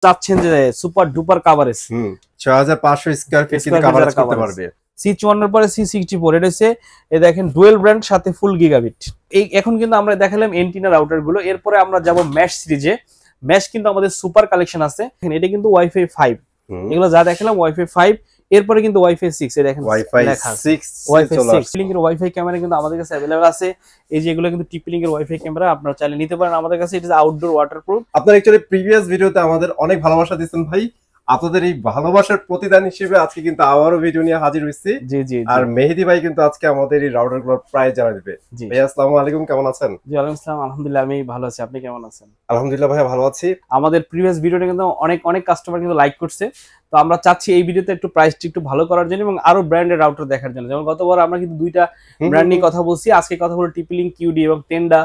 চাচ্ছেন যে super duper coverage 6500 square feet কিন্তু কভারেজ করতে পারবে। C54 এর পরে C64 এটা হচ্ছে এই দেখেন ডুয়েল ব্র্যান্ড সাথে ফুল গিগাবিট। এই এখন কিন্তু আমরা দেখালাম এন্টিনা রাউটার গুলো, এরপরে আমরা যাব মেশ সিরিজে। মেশ কিন্তু আমাদের সুপার কালেকশন আছে, এটা কিন্তু ওয়াইফাই 5, এগুলো যা দেখালাম ওয়াইফাই 5, এরপরে কিন্তু ওয়াইফাই 6 এ দেখেন ওয়াইফাই 6 ওয়াইফাই 6 লিংকের ওয়াইফাই ক্যামেরা কিন্তু আমাদের কাছে अवेलेबल আছে। এই যে এগুলো কিন্তু টিপি লিংকের ওয়াইফাই ক্যামেরা, আপনারা চাইলে নিতে পারেন আমাদের কাছে। এটা আউটডোর ওয়াটারপ্রুফ। আপনারা অ্যাকচুয়ালি প্রিভিয়াস ভিডিওতে আমাদের অনেক ভালোবাসা দিয়েছেন ভাই, আপনাদের এই ভালোবাসার প্রতিদান হিসেবে আজকে কিন্তু আবারও ভিডিও নিয়ে হাজির হইছি। জি জি। আর মেহেদী ভাই কিন্তু আজকে আমাদের এই রাউটারগুলোর প্রাইস জানাই দিবে। ভাই আসসালামু আলাইকুম, কেমন আছেন? জি ওয়ালাইকুম আসসালাম, আলহামদুলিল্লাহ আমি ভালো আছি, আপনি কেমন আছেন? আলহামদুলিল্লাহ ভাই ভালো আছি। আমাদের প্রিভিয়াস ভিডিওটা কিন্তু অনেক কাস্টমার কিন্তু লাইক করছে, তো আমরা চাচ্ছি এই ভিডিওতে একটু প্রাইসটা একটু ভালো করার জন্য এবং আরো ব্র্যান্ডের রাউটার দেখার জন্য। যেমন গতবার আমরা কিন্তু দুইটা ব্র্যান্ড নিয়ে কথা বলছি, আজকে কথা বলবো টিপি লিংক কিউডি এবং টেন্ডা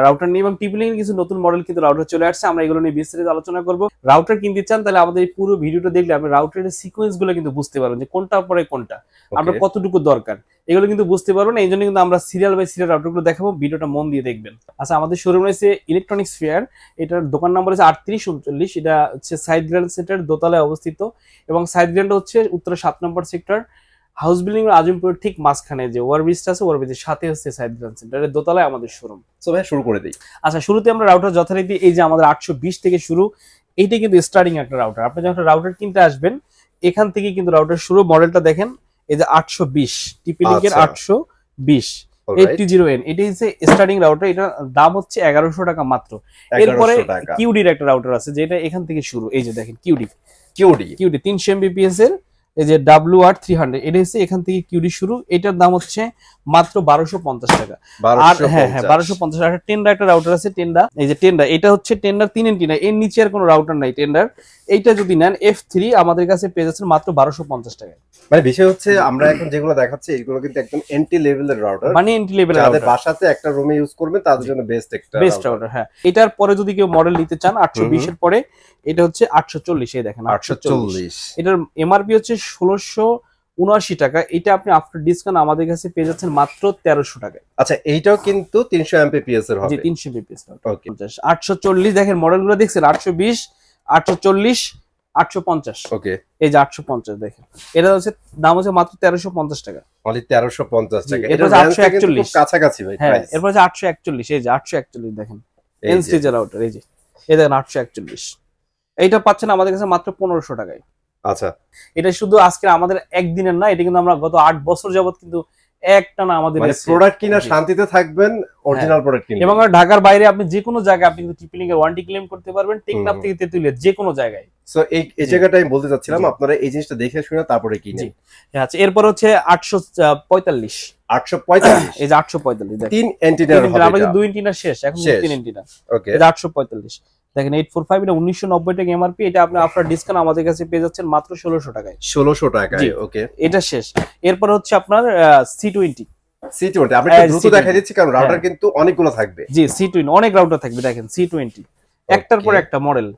রাউটার নিয়ে, এবং টিপি লিংকের কিছু নতুন মডেল কিন্তু রাউটার চলে আসছে, আমরা এগুলো নিয়ে বিস্তারিত আলোচনা করব। রাউটার কিনতে চান তাহলে আমাদের এই পুরো ভিডিওটা দেখলে আপনি রাউটারের সিকোয়েন্স গুলো কিন্তু বুঝতে পারবেন যে কোনটার পরে কোনটা আপনার কতটুকু দরকার, এগুলো কিন্তু বুঝতে পারবেন। এই জন্য কিন্তু আমরা সিরিয়াল বাই সিরিয়াল রাউটার গুলো দেখাবো, ভিডিওটা মন দিয়ে দেখবেন। আচ্ছা, আমাদের শোরুম রয়েছে ইলেকট্রনিক্স ফেয়ার, এটার দোকান নাম্বার হচ্ছে 3839, এটা হচ্ছে সাইড গ্র্যান্ড সেন্টার দোতলায় অবস্থিত, এবং সাইড গ্র্যান্ড হচ্ছে উত্তরা 7 নম্বর সেক্টর, হাউস বিল্ডিং আজিমপুরের ঠিক মাঝখানে যে ওভারব্রিজটা আছে ওভারব্রিজের সাথে হচ্ছে সাইড গ্র্যান্ড সেন্টারের দোতলায় আমাদের শোরুম। সো ভাই শুরু করে দেই। আচ্ছা, শুরুতে আমরা রাউটার যথারীতি এই যে আমাদের 820 থেকে শুরু, এইটা কিন্তু স্টার্টিং একটা রাউটার। আপনি যখন রাউটার কিনতে আসবেন এখান থেকে কিন্তু রাউটার শুরু। মডেলটা দেখেন, এই যে 820 টিপি লিংকের 820 80N, এটা হচ্ছে স্টার্টিং রাউটার, এটা দাম হচ্ছে 1100 টাকা মাত্র। এরপরে কিউডির একটা রাউটার আছে যেটা এখান থেকে শুরু, এই যে দেখেন কিউডি 300 Mbps এর, এই যে WR300, এটা হচ্ছে এখান থেকে কিউডি শুরু, এটার দাম হচ্ছে মাত্র 1250 টাকা। আর হ্যাঁ 1250 টাকা। টেন্ডা একটা রাউটার আছে, টেন্ডা, এই যে টেন্ডা, এটা হচ্ছে টেন্ডার 3 এন্টিনা, এর নিচে আর কোনো রাউটার নাই টেন্ডার। এইটা যদি নেন F3 আমাদের কাছে পেয়ে যাচ্ছেন মাত্র 1250 টাকায়। মানে বিষয় হচ্ছে আমরা এখন যেগুলো দেখাচ্ছি এগুলো কিন্তু একদম এন্ট্রি লেভেলের রাউটার, মানে এন্ট্রি লেভেলের রাউটার, যাদের বাসাতে একটা রুমে ইউজ করবেন তাদের জন্য বেস্ট রাউটার। হ্যাঁ, এটার পরে যদি কেউ মডেল নিতে চান 820 এর পরে, এটা হচ্ছে 840, এই দেখেন 840, এটার এমআরপি হচ্ছে 1679 টাকা। এটা আপনি আফটার ডিসকাউন্ট আমাদের কাছে পেয়ে যাচ্ছেন মাত্র 1300 টাকায়। আচ্ছা, এইটাও কিন্তু 300 Mbps এর হবে। জি 300 Mbps। ওকে, 840 দেখেন মডেলগুলো দেখছেন, 820, 840, 850। ওকে, এই যে 850 দেখেন, এটা হচ্ছে দাম হচ্ছে মাত্র 1350 টাকা। অনলি 1350 টাকা। এটা 841 কাছাকাছি ভাই প্রাইস। হ্যাঁ, এরপর হচ্ছে 841, এই যে 841 দেখেন এনসিজি রাউটার, এই যে এই দেখেন 841, এইটা পাচ্ছেন আমাদের কাছে মাত্র 1500 টাকায়। আচ্ছা, এটা শুধু আজকে আমাদের একদিনের না, এটা কিন্তু আমরা গত 8 বছর যাবত কিন্তু একটা না আমাদের প্রোডাক্ট কিনা শান্তিতে থাকবেন, অরিজিনাল প্রোডাক্ট কিনবেন। এবং ঢাকার বাইরে আপনি যে কোনো জায়গায় আপনি কিন্তু টিপি লিংকের ওয়ারেন্টি ক্লেম করতে পারবেন, টেকনাফ থেকে তেতুলিয়া যে কোনো জায়গায়। সো এই জায়গাটা আমি বলতে চাচ্ছিলাম, আপনারা এই জিনিসটা দেখে শুনে তারপরে কিনেন। আচ্ছা, এরপর হচ্ছে 845, 845, এই যে 845 দেখেন 3 এন্টিনা হবে। আমরা কিন্তু 2 এন্টিনা শেষ, এখন 3 এন্টিনা। ওকে, এই যে 845 দেখেন 845, এটা 1990 টাকা এমআরপি, এটা আপনি আফটার ডিসকাউন্ট আমাদের কাছে পেয়ে যাচ্ছেন মাত্র 1600 টাকায়। 1600 টাকায়। ওকে, এটা শেষ। এরপর হচ্ছে আপনার C20, আমি একটু দ্রুত দেখাই দিচ্ছি কারণ রাউটার কিন্তু অনেকগুলো থাকবে। জি C20 অনেক রাউটার থাকবে, দেখেন C20 একটার পর একটা মডেল।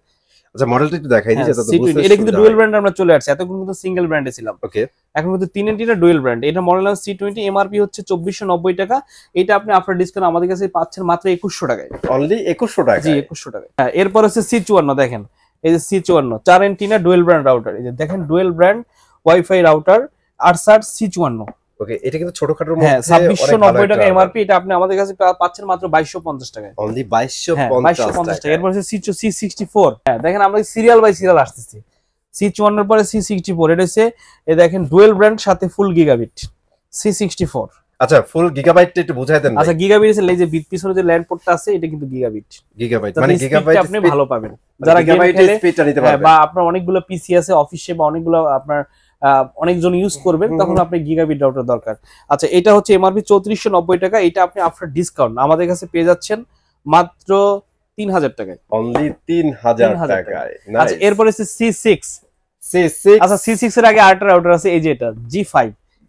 আচ্ছা, মডেলটা একটু দেখাই দিই যাতে বুঝতে। এটা কিন্তু ডুয়াল ব্র্যান্ড আমরা চলে আসছে, এতক্ষণ কিন্তু সিঙ্গেল ব্র্যান্ডে ছিলাম। ওকে, এখন কিন্তু 3 এন্টিনা ডুয়াল ব্র্যান্ড। এটা মডেল নাম C20, এমআরপি হচ্ছে 2490 টাকা। এটা আপনি আফটার ডিসকাউন্ট আমাদের কাছে পাচ্ছেন মাত্র 2100 টাকায়। অনলি 2100 টাকা। জি 2100 টাকা। হ্যাঁ, এরপর হচ্ছে C54 দেখেন, এই যে C54 4 antenna dual brand router, এই যে দেখেন dual brand wifi router Archer C54। ওকে, এটা কিন্তু ছোটখাটোর মধ্যে 2690 টাকা এমআরপি, এটা আপনি আমাদের কাছে পাচ্ছেন মাত্র 2250 টাকায়। অনলি 2250 টাকা। এরপর হচ্ছে C64, হ্যাঁ দেখেন আমরা সিরিয়াল বাই সিরিয়াল আসতেছি। C54 এর পরে C64, এটা হচ্ছে এই দেখেন ডুয়াল ব্র্যান্ড সাথে ফুল গিগাবিট C64। আচ্ছা, ফুল গিগাবাইটটা একটু বুঝাই দেন। আচ্ছা, গিগাবিট এর এই যে পিছনে যে ল্যান্ড পোর্টটা আছে এটা কিন্তু গিগাবিট মানে গিগাবাইট আপনি ভালো পাবেন যারা গিগাবাইটের স্পিডটা নিতে পারবেন, বা আপনার অনেকগুলো পিসি আছে অফিসে বা অনেকগুলো আপনার অনেকজন ইউজ করবেন, তখন আপনি গিগাবিট রাউটার দরকার। আচ্ছা, এটা হচ্ছে এমআরপি 3490 টাকা, এটা আপনি আফটার ডিসকাউন্ট আমাদের কাছে পেয়ে যাচ্ছেন মাত্র 3000 টাকায়। অনলি 3000 টাকায়। আচ্ছা, এরপর হচ্ছে C6। আচ্ছা, C6 এর আগে আরেকটা রাউটার আছে, এই যে এটা G5,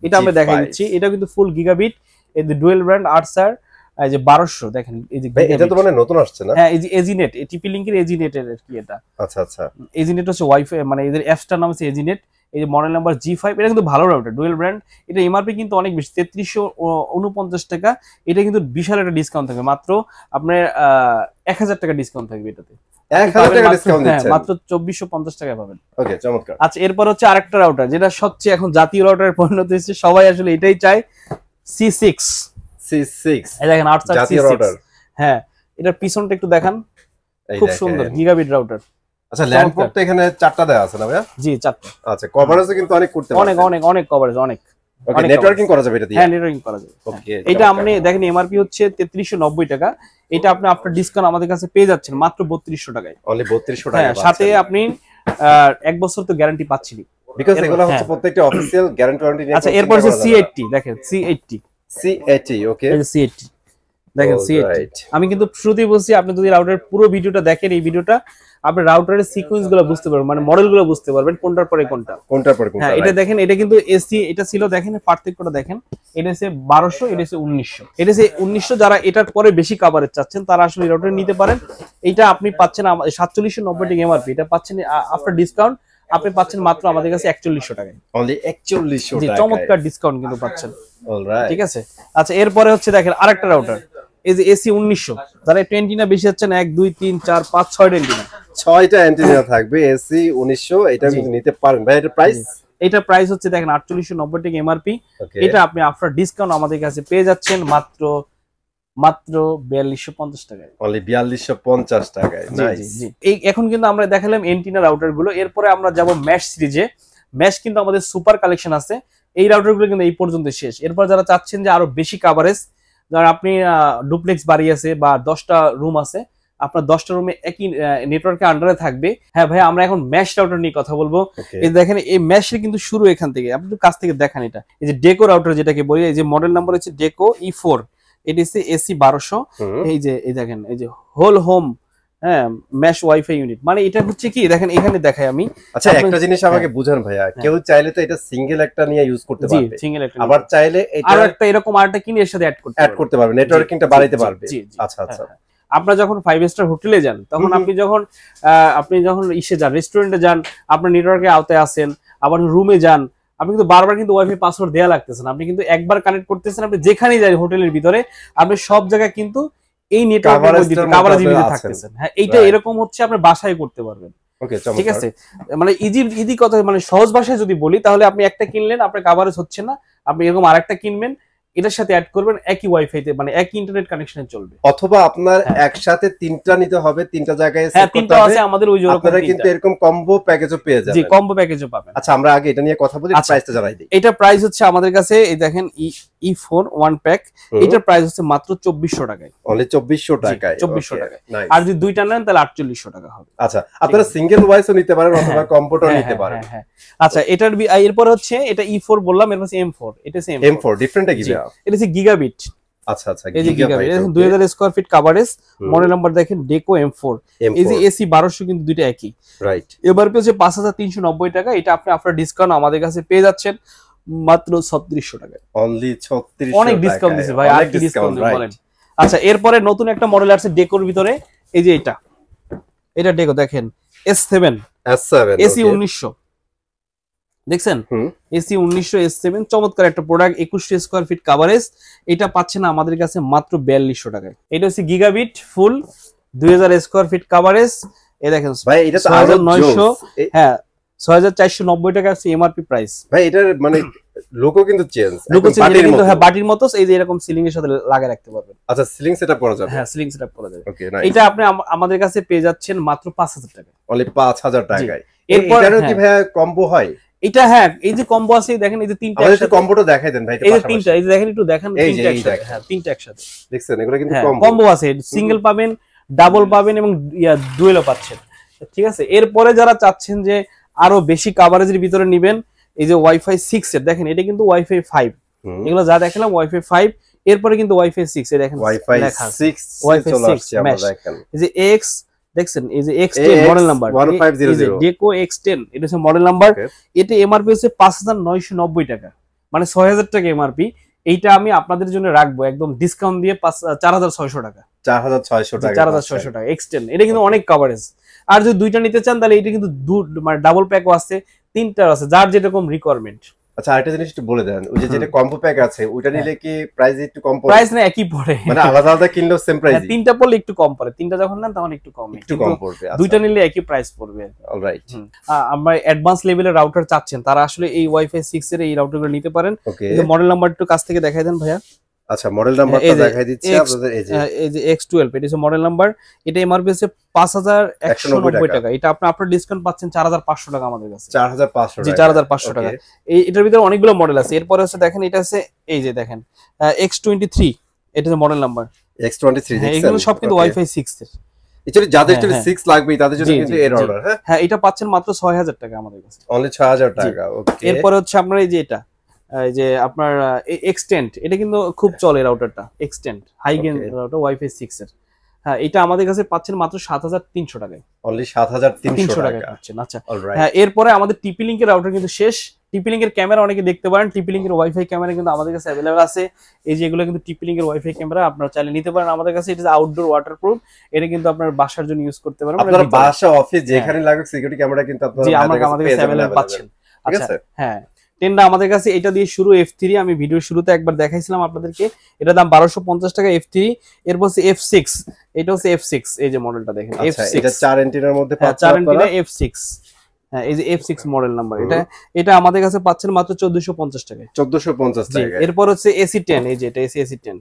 এটা আমরা দেখাই দিচ্ছি। এটা কিন্তু ফুল গিগাবিট, এই যে ডুয়াল ব্র্যান্ড আরসার, এই যে 1200 দেখেন, এই যে এটা তো মানে নতুন আসছে না? হ্যাঁ, এই যে এজিনেট, টিপি লিংকের এজিনেট এর কি এটা। আচ্ছা আচ্ছা, এজিনেট হচ্ছে ওয়াইফাই, মানে এদের অ্যাপসটার নাম হচ্ছে এজিনেট। এই যে মডেল নাম্বার G5, এটা কিন্তু ভালো রাউটার ডুয়াল ব্র্যান্ড। এটা এমআরপি কিন্তু অনেক বেশি 3349 টাকা। এটা কিন্তু বিশাল একটা ডিসকাউন্ট থাকবে, মাত্র আপনার 1000 টাকা ডিসকাউন্ট থাকবে এটাতে। 1000 টাকা ডিসকাউন্ট দিচ্ছেন মাত্র 2450 টাকায় পাবেন। ওকে, চমৎকার। আচ্ছা, এরপর হচ্ছে আরেকটা রাউটার যেটা সবচেয়ে এখন জাতীয় রাউটারে পরিণত হয়েছে, সবাই আসলে এটাই চায়, C6। এই দেখেন 8 জাতীয় রাউটার। হ্যাঁ, এটার পিছনটা একটু দেখান, এই খুব দেখেন। সুন্দর গিগাবিট রাউটার। আচ্ছা, ল্যান্ড পোর্টটা এখানে 4টা দেওয়া আছে না ভাইয়া? জি, 4টা। আচ্ছা, কভারেজও কিন্তু অনেক করতে পারবে। অনেক কভারেজ, অনেক। ওকে, নেটওয়ার্কিং করা যাবে এটা দিয়ে? হ্যাঁ, নেটওয়ার্কিং করা যাবে। ওকে, এটা আপনি দেখেন এমআরপি হচ্ছে 3390 টাকা, এটা আপনি আফটার ডিসকাউন্ট আমাদের কাছে পেয়ে যাচ্ছেন মাত্র 3200 টাকায়। অনলি 3200 টাকা। হ্যাঁ, সাথে আপনি 1 বছর তো গ্যারান্টি পাচ্ছেনই, বিকজ এগুলো হচ্ছে প্রত্যেকটা অফিশিয়াল গ্যারান্টি ওয়ারেন্টি নিয়ে। আচ্ছা, এরপর হচ্ছে C80, দেখেন C80, ওকে, এই যে C80 দেখেন, C80 আমি কিন্তু শুরুতেই বলছি, আপনি যদি রাউটারের পুরো ভিডিওটা দেখেন, এই ভিডিওটা আপনি রাউটারের সিকোয়েন্স গুলো বুঝতে পারবেন, মানে মডেল গুলো বুঝতে পারবেন কোনটার পরে কোনটা। হ্যাঁ, এটা দেখেন, এটা কিন্তু এসি, এটা ছিল দেখেন পার্থক্যটা দেখেন, এটা হচ্ছে 1200, এটা হচ্ছে 1900। এটা হচ্ছে 1900, যারা এটার পরে বেশি কভারেজ চাচ্ছেন তারা আসলে এই রাউটার নিতে পারেন। এটা আপনি পাচ্ছেন 4790 টাকা এমআরপি, এটা পাচ্ছেন আফটার ডিসকাউন্ট আপনি পাচ্ছেন মাত্র আমাদের কাছে 4100 টাকায়। অনলি 4100 জি, টাকা, চমৎকার ডিসকাউন্ট কিন্তু পাচ্ছেন। অলরাইট, ঠিক আছে। আচ্ছা, এরপরে হচ্ছে দেখেন আরেকটা রাউটার, এই যে এসি 1900, যারা 20 না বেশি যাচ্ছেন, 1 2 3 4 5 6 অ্যান্টিনা, 6টা অ্যান্টিনা থাকবে, এসি 1900, এটা কিন্তু নিতে পারেন ভাই। এটা প্রাইস, এটা প্রাইস হচ্ছে দেখেন 4890 টাকা এমআরপি, এটা আপনি আফটার ডিসকাউন্ট আমাদের কাছে পেয়ে যাচ্ছেন মাত্র 4250 টাকায়। অনলি 4250 টাকায়। নাইস। জি, এই এখন কিন্তু আমরা দেখালাম এন্টিনা রাউটার গুলো, এরপরে আমরা যাব ম্যাশ সিরিজে। ম্যাশ কিন্তু আমাদের সুপার কালেকশন আছে, এই রাউটার গুলো কিন্তু এই পর্যন্ত শেষ। এরপর যারা চাচ্ছেন যে আরো বেশি কভারেজ, যারা আপনি ডুপ্লেক্স বাড়ি আছে বা 10টা রুম আছে, আপনার 10টা রুমে একই নেটওয়ার্কের আন্ডারে থাকবে। হ্যাঁ ভাই, আমরা এখন ম্যাশ রাউটার নিয়ে কথা বলবো। এই দেখেন, এই ম্যাশের কিন্তু শুরু এখান থেকে, আপনি একটু কাছ থেকে দেখান। এটা এই যে ডেকো রাউটার যেটাকে বলি, এই যে মডেল নাম্বার হচ্ছে ডেকো E4, এটা হচ্ছে এসি 1200। এই যে এই দেখেন, এই যে হোল হোম, হ্যাঁ, ম্যাশ ওয়াইফাই ইউনিট, মানে এটা হচ্ছে কি দেখেন, এখানে দেখাই আমি। আচ্ছা, একটা জিনিস আমাকে বুঝান ভাইয়া, কেউ চাইলে তো এটা সিঙ্গেল একটা নিয়ে ইউজ করতে পারবে, সিঙ্গেল একটা, আবার চাইলে এটা আর একটা এরকম আরেকটা কিনে এর সাথে অ্যাড করতে পারবে, নেটওয়ার্কিংটা বাড়াইতে পারবে। আচ্ছা আচ্ছা। আপনারা যখন 5 স্টার হোটেলে যান, তখন আপনি যখন ইসে যান, রেস্টুরেন্টে যান, আপনার নেটওয়ার্কের আওতায় আসেন, আবার রুমে যান, আপনি কিন্তু বারবার কিন্তু ওয়াইফাই পাসওয়ার্ড দেয়া লাগতেছে না, আপনি কিন্তু একবার কানেক্ট করতেছেন, আপনি যেখানেই যান হোটেলের ভিতরে, আপনি সব জায়গায় কিন্তু এই নেটওয়ার্কের মধ্যে কভারেজের ভিতরে থাকতেছেন। হ্যাঁ, এইটা এরকম হচ্ছে আপনি বাসায় করতে পারবেন। ঠিক আছে, মানে ইজি কথা, মানে সহজ ভাষায় যদি বলি, তাহলে আপনি একটা কিনলেন, আপনার কভারেজ হচ্ছে না, আপনি এরকম আরেকটা কিনবেন, এটার সাথে অ্যাড করবেন, একই ওয়াইফাইতে, মানে একই ইন্টারনেট কানেকশনে চলবে। অথবা আপনার একসাথে 3টা নিতে হবে, 3টা জায়গায় সেট করতে হবে। হ্যাঁ, 3টা আছে আমাদের, ওই রকম আপনারা কিন্তু এরকম কম্বো প্যাকেজও পেয়ে যাবেন। জি, কম্বো প্যাকেজও পাবেন। আচ্ছা, আমরা আগে এটা নিয়ে কথা বলি, প্রাইসটা জানাই দিই। এটা প্রাইস হচ্ছে আমাদের কাছে, এই দেখেন E4 1 প্যাক, এটার প্রাইস হচ্ছে মাত্র 2400 টাকায়। অনলি 2400 টাকায়। 2400 টাকায়। আর যদি দুইটা নেন তাহলে 4800 টাকা হবে। আচ্ছা, আপনারা সিঙ্গেল ওয়াইসও নিতে পারেন অথবা কম্বোটাও নিতে পারেন। হ্যাঁ। আচ্ছা, এটার এরপর হচ্ছে, এটা E4 বললাম, এরপর হচ্ছে M4, এটা সেম M4 ডিফারেন্ট কি ভাই? এটা হচ্ছে গিগাবিট। আচ্ছা আচ্ছা, এই যে gigabit, 2000 square feet coverage, model number দেখেন ডেকো M4। এই যে এসি 1200, কিন্তু দুইটা একই, রাইট। এবারে হচ্ছে 5390 টাকা, এটা আপনি আফটার ডিসকাউন্ট আমাদের কাছে পেয়ে যাচ্ছেন মাত্র 3600 টাকায়। অনলি 3600 অনেক ডিসকাউন্ট দিছে ভাই, আর কি ডিসকাউন্ট বলেন। আচ্ছা, এরপরে নতুন একটা মডেল আছে ডেকোর ভিতরে, এই যে এটা ডেকো দেখেন S7 এসি 1900, দেখছেন এসি 1900 S7, চমৎকার একটা প্রোডাক্ট, 2100 স্কয়ার ফিট কভারেজ, এটা পাচ্ছেন আমাদের কাছে মাত্র 4200 টাকায়। এটা হচ্ছে গিগাবিট ফুল 2000 স্কয়ার ফিট কভারেজ। এই দেখেন ভাই, এটা তো 6900, হ্যাঁ 6490 টাকা আছে এমআরপি প্রাইস। ভাই, এটার মানে লোগো কিন্তু চেঞ্জ, কিন্তু হ্যাঁ বাটির মতো, এই যে এরকম সিলিং এর সাথে লাগিয়ে রাখতে পারবেন। আচ্ছা, সিলিং সেটআপ করা যাবে? হ্যাঁ, সিলিং সেটআপ করা যাবে। ওকে, নাইস। এটা আপনি আমাদের কাছে পেয়ে যাচ্ছেন মাত্র 5000 টাকা। অনলি 5000 টাকায়। এরপর কি ভাই কম্বো হয়? এটা হ্যাঁ, এই যে কম্বো আছে দেখেন, এই যে তিনটা একসাথে, কম্বোটা দেখাই দেন ভাই। এই যে তিনটা, এই যে দেখেন, একটু দেখেন, তিনটা একসাথে, হ্যাঁ তিনটা একসাথে দেখছেন, এগুলো কিন্তু কম্বো আছে, সিঙ্গেল পাবেন, ডাবল পাবেন এবং ডুয়েলও পাচ্ছেন। ঠিক আছে, এরপরে যারা চাচ্ছেন যে আরো বেশি কভারেজের ভিতরে নেবেন, এই যে ওয়াইফাই 6 এর দেখেন, এটা কিন্তু ওয়াইফাই 5, এগুলো যা দেখালাম ওয়াইফাই 5, এরপরে কিন্তু ওয়াইফাই 6 এ দেখেন ওয়াইফাই 6 ওয়াইফাই 6 আমরা দেখেন, এই যে এক্স দেখছেন, এই যে X10 মডেল নাম্বার, 1500 ডেকো X10, এটা হচ্ছে মডেল নাম্বার। এটা এমআরপি হচ্ছে 5990 টাকা, মানে 6000 টাকা এমআরপি। এইটা আমি আপনাদের জন্য রাখবো একদম ডিসকাউন্ট দিয়ে 4600 টাকা। 4600 টাকা, 4600 টাকা X10। এটা কিন্তু অনেক কভারেজ। আর যদি দুইটা নিতে চান তাহলে এটা কিন্তু মানে ডাবল প্যাকও আছে, তিনটা আছে, যার যেরকম রিকোয়ারমেন্ট। আচ্ছা আরেকটা জিনিস একটু বলে দেন, ওই যে যেটা কম্বো প্যাক আছে ওইটা নিলে কি প্রাইস একটু কম পড়ে? প্রাইস না একই পড়ে, মানে আলাদা আলাদা কিনলেও সেম প্রাইস? তিনটা পড়লে একটু কম পড়ে, তিনটা যখন নেন তখন একটু কম পড়বে। দুইটা নিলে একই প্রাইস পড়বে। অলরাইট। আমরা অ্যাডভান্স লেভেলের রাউটার চাচ্ছেন তারা আসলে এই ওয়াইফাই 6 এর এই রাউটারগুলো নিতে পারেন। এই মডেল নাম্বার একটু কাছ থেকে দেখাই দেন ভাইয়া। আচ্ছা মডেল নাম্বারটা দেখাই দিচ্ছি আপনাদের। এই যে X12 এটা হচ্ছে মডেল নাম্বার, এটা এমআরপি হচ্ছে 5190 টাকা। এটা আপনার ডিসকাউন্ট পাচ্ছেন 4500 টাকা আমাদের কাছে। 4500 জি 4500 টাকা। এটার ভিতরে অনেকগুলো মডেল আছে। এরপরে হচ্ছে দেখেন এটা আছে এই যে দেখেন X23, এটা হচ্ছে মডেল নাম্বার X23। এগুলো সব কিন্তু ওয়াইফাই 6 এর। এক্চুয়ালি যাদের 6 লাগবে তাদের জন্য কিন্তু এর অর্ডার। হ্যাঁ এটা পাচ্ছেন মাত্র 6000 টাকা আমাদের কাছে, অনলি 6000 টাকা। ওকে। এরপরে হচ্ছে আপনার এই যে এটা এই যে আপনার এক্সটেন্ড, এটা কিন্তু খুব চলে রাউটারটা, extend high gain router wifi 6 এর। হ্যাঁ এটা আমাদের কাছে পাচ্ছেন মাত্র 7300 টাকায়, অনলি 7300 টাকায় পাচ্ছেন। আচ্ছা হ্যাঁ এরপরে আমাদের টিপি লিংকের রাউটার কিন্তু শেষ। টিপি লিংকের ক্যামেরা অনেকে দেখতে পারেন, টিপি লিংকের ওয়াইফাই ক্যামেরা কিন্তু আমাদের কাছে अवेलेबल আছে। এই যে এগুলো কিন্তু টিপি লিংকের ওয়াইফাই ক্যামেরা, আপনারা চাইলে নিতে পারেন আমাদের কাছে। এটা আউটডোর ওয়াটারপ্রুফ, এটা কিন্তু আপনার বাসার জন্য ইউজ করতে পারবেন। আপনারা বাসা অফিস যেখানে লাগুক সিকিউরিটি ক্যামেরা কিন্তু আপনারা আমাদের কাছে अवेलेबल পাচ্ছেন। আচ্ছা হ্যাঁ টেনটা আমাদের কাছে এটা দিয়ে শুরু F3, আমি ভিডিওর শুরুতে একবার দেখাইছিলাম আপনাদেরকে, এটা দাম 1250 টাকা F3। এরপর হচ্ছে F6, এটা হচ্ছে F6 এই যে মডেলটা দেখেন F6, এটা 4 এন্টিনার মধ্যে পাচ্ছেন 4 এন্টিনা F6। হ্যাঁ এই যে F6 মডেল নাম্বার, এটা আমাদের কাছে পাচ্ছেন মাত্র 1450 টাকায়। 1450 টাকা। এরপর হচ্ছে AC10, এই যে এটা AC10,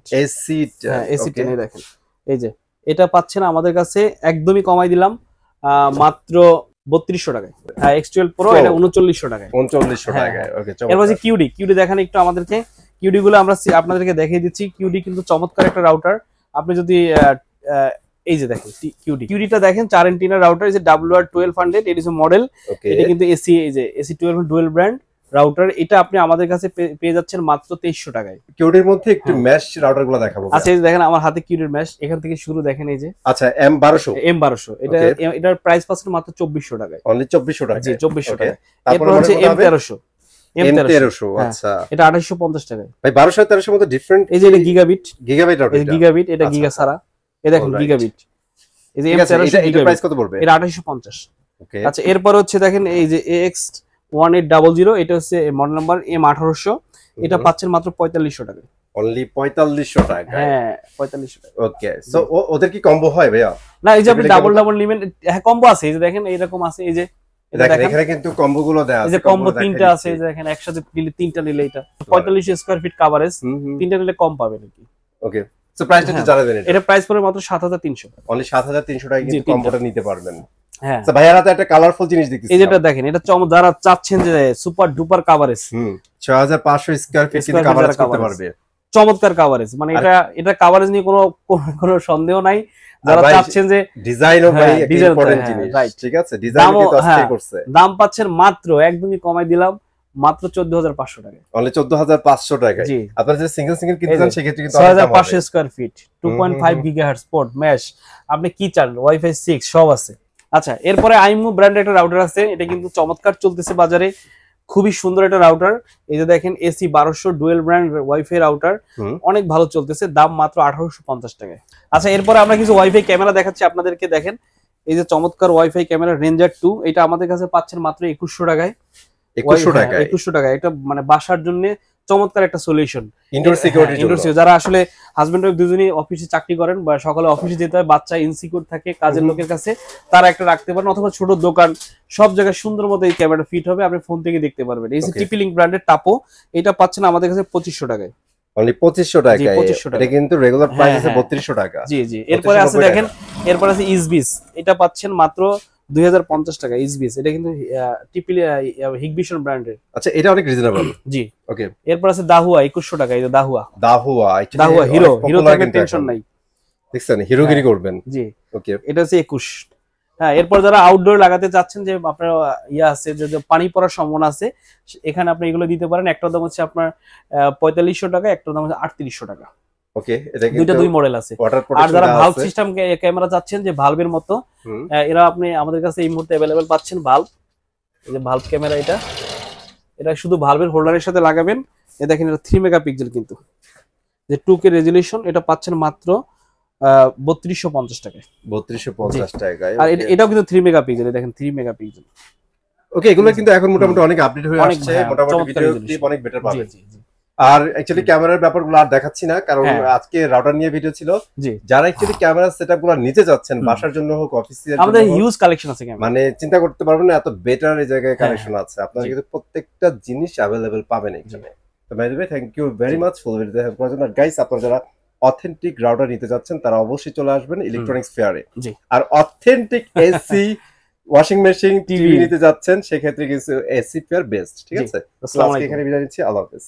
হ্যাঁ AC10 এই দেখেন এই যে এটা পাচ্ছেন আমাদের কাছে একদমই কমাই দিলাম মাত্র 3200 টাকায়। হ্যাঁ X12 Pro এটা 3900 টাকায়। 3900 টাকায়। ওকে। এরপর হচ্ছে কিউডি দেখেন একটু আমাদেরকে, কিউডি গুলো আমরা আপনাদেরকে দেখিয়ে দিচ্ছি। কিউডি কিন্তু চমৎকার একটা রাউটার। আপনি যদি এই যে দেখেন কিউডিটা দেখেন 4 এন্টিনা রাউটার, এই যে WR1200 এর ইজ মডেল। এটা কিন্তু এসি, এই যে AC12 ডুয়াল ব্র্যান্ড রাউটার। এটা আপনি আমাদের কাছে পেয়ে যাচ্ছেন মাত্র 2300 টাকায়। কিউডির মধ্যে একটু মেশ রাউটারগুলো দেখাবো। আচ্ছা এই যে দেখেন আমার হাতে কিউডির মেশ, এখান থেকে শুরু দেখেন এই যে। আচ্ছা M1200, এটার প্রাইস পাচ্ছেন মাত্র 2400 টাকায়। অনলি 2400 টাকা। জি 2400 টাকা। এরপর হচ্ছে M1300। আচ্ছা এটা 2850 টাকায়। ভাই 1200 আর 1300 এর মধ্যে ডিফারেন্ট। এই যে এটা গিগাবিট রাউটার, গিগাবিট, এটা গিগা ছাড়া। এই দেখেন গিগাবিট, এই যে M1300 এটা প্রাইস কত পড়বে? এটা 2850। ওকে। আচ্ছা এরপর হচ্ছে দেখেন এই যে AX1800, এটা হচ্ছে মডেল নাম্বার M1800, এটা পাচ্ছেন মাত্র 4500 টাকায়। অনলি 4500 টাকা। হ্যাঁ 4500 টাকা। ওকে। সো ওদের কি কম্বো হয় ভাইয়া? না এই যে আপনি ডাবল নেবেন, হ্যাঁ কম্বো আছে, এই যে দেখেন এইরকম আছে। এই যে দেখেন এখানে কিন্তু কম্বো গুলো দেয়া আছে, এই যে কম্বো তিনটা আছে। এই যে দেখেন একসাথে নিলে তিনটা নিলে এটা 45 স্কয়ার ফিট কভারেজ, তিনটা নিলে কম পাবেন নাকি। ওকে। সো প্রাইসটা একটু জানাবেন। এটা প্রাইস পড়ে মাত্র 7300। অনলি 7300 টাকা কিন্তু কম্বোটা নিতে পারবেন। হ্যাঁ আচ্ছা ভাইয়ারা তো একটা কালারফুল জিনিস দেখতেছি। এই যেটা দেখেন, এটা যারা চাচ্ছেন যে super duper coverage, 6500 square feet কিন্তু কভারেজ করতে পারবে। চমৎকার কভারেজ, মানে এটা কভারেজ নিয়ে কোনো সন্দেহ নাই। যারা চাচ্ছেন যে ডিজাইন ও ভাই একটা ইম্পর্টেন্ট জিনিস, ঠিক আছে? ডিজাইন কিন্তু আস্তে করছে। দাম পাচ্ছেন মাত্র একদমই কমাই দিলাম মাত্র 14500 টাকা। অনলি 14500 টাকায়। আপনারা যদি সিঙ্গেল কিনতে চান সেক্ষেত্রে কিন্তু 6500 square feet, 2.5 gigahertz port mesh, আপনি কি চান ওয়াইফাই 6 সব আছে। আচ্ছা এরপরে আইমু ব্র্যান্ডের একটা রাউটার আছে, এটা কিন্তু চমৎকার চলতেছে বাজারে, খুবই সুন্দর একটা রাউটার। এই যে দেখেন AC1200 dual brand wifi router, অনেক ভালো চলতেছে, দাম মাত্র 1850 টাকায়। আচ্ছা এরপরে আমরা কিছু ওয়াইফাই ক্যামেরা দেখাচ্ছি আপনাদেরকে। দেখেন এই যে চমৎকার ওয়াইফাই ক্যামেরা রেঞ্জার 2, এটা আমাদের কাছে পাচ্ছেন মাত্র 2100 টাকায়। 2100 টাকায়। 2100 টাকায়। এটা মানে বাসার জন্য চমৎকার একটা সলিউশন। ইনডোর সিকিউরিটি জন্য যারা আসলে হাজবেন্ড ওয়াইফ দুজনেই অফিসে চাকরি করেন বা সকালে অফিসে যেতে হয়, বাচ্চা ইনসিকিউর থাকে কাজের লোকের কাছে, তারা একটা রাখতে পারেন, অথবা ছোট দোকান, সব জায়গায় সুন্দর মতো এই ক্যামেরাটা ফিট হবে, আপনি ফোন থেকে দেখতে পারবেন। এই যে টিপি লিংক ব্র্যান্ডের টাপো, এটা পাচ্ছেন আমাদের কাছে 2500 টাকায়। অনলি 2500 টাকায়। এটা কিন্তু রেগুলার প্রাইস আছে 3200 টাকা। জি জি। এরপরে আছে দেখেন, এরপর আছে ইসবিস, এটা পাচ্ছেন মাত্র 2050 টাকা। ইসবিস এটা কিন্তু টিপি হিগবিশন ব্র্যান্ডের। আচ্ছা এটা অনেক রিজনেবল। জি ওকে। এরপর আছে দাহুয়া 2100 টাকা। এই যে দাহুয়া হিরো থাকলে টেনশন নাই, দেখছেন হিরোগিরি করবেন। জি ওকে। এটা হচ্ছে 21। হ্যাঁ এরপর যারা আউটডোর লাগাতে চাচ্ছেন, যে আপনার আছে যে পানি পড়ার সম্ভাবনা আছে, এখানে আপনি এগুলো দিতে পারেন। একটা দাম হচ্ছে আপনার 4500 টাকা, একটা দাম হচ্ছে 3800 টাকা। ওকে। এটা কিন্তু দুই মডেল আছে। আর যারা ভালভ সিস্টেম ক্যামেরা চাচ্ছেন, যে ভালভের মতো, এরা আপনি আমাদের কাছে এই মুহূর্তে अवेलेबल পাচ্ছেন ভালভ। এই যে ভালভ ক্যামেরা, এটা শুধু ভালভের হোল্ডারের সাথে লাগাবেন। এই দেখেন এটা 3 মেগাপিক্সেল কিন্তু, যে 2K রেজোলিউশন, এটা পাচ্ছেন মাত্র 3250 টাকায়। 3250 টাকায়। আর এটাও কিন্তু 3 মেগাপিক্সেল, দেখেন 3 মেগাপিক্সেল। ওকে, এগুলো কিন্তু এখন মোটামুটি অনেক আপডেট হয়ে অনেক আসছে, ভালো, মোটামুটি চমৎকার ভিডিও resolution। ক্লিপ অনেক বেটার জি পাবেন। জি জি আর অ্যাকচুয়ালি ক্যামেরার ব্যাপারগুলো আর দেখাচ্ছি না, কারণ হ্যাঁ। আজকে রাউটার নিয়ে ভিডিও ছিল। জি। যারা অ্যাকচুয়ালি ক্যামেরা সেটআপগুলো নিতে যাচ্ছেন হুম। বাসার জন্য হোক, অফিসের আমাদের জন্য হোক, হিউজ কালেকশন আছে ক্যামেরা। মানে চিন্তা করতে পারবেন না এত বেটার এই জায়গায় হ্যাঁ, কালেকশন আছে। আপনারা জি। কিন্তু প্রত্যেকটা জিনিস অ্যাভেলেবেল পাবেন এখানে। তো by the way, thank you very জি। মাচ ফুল ভিডিও দেখার জন্য। গাইস, আপনারা যারা অথেন্টিক রাউটার নিতে যাচ্ছেন তারা অবশ্যই চলে আসবেন ইলেকট্রনিক্স ফেয়ারে। জি। আর authentic AC, washing machine, TV নিতে যাচ্ছেন সেক্ষেত্রে কিছু এসি ফেয়ার বেস্ট, ঠিক জি। আছে? আসসালামু আজকে আলাইকুম। এখানে বিদায় নিচ্ছি, আল্লাহ হাফেজ।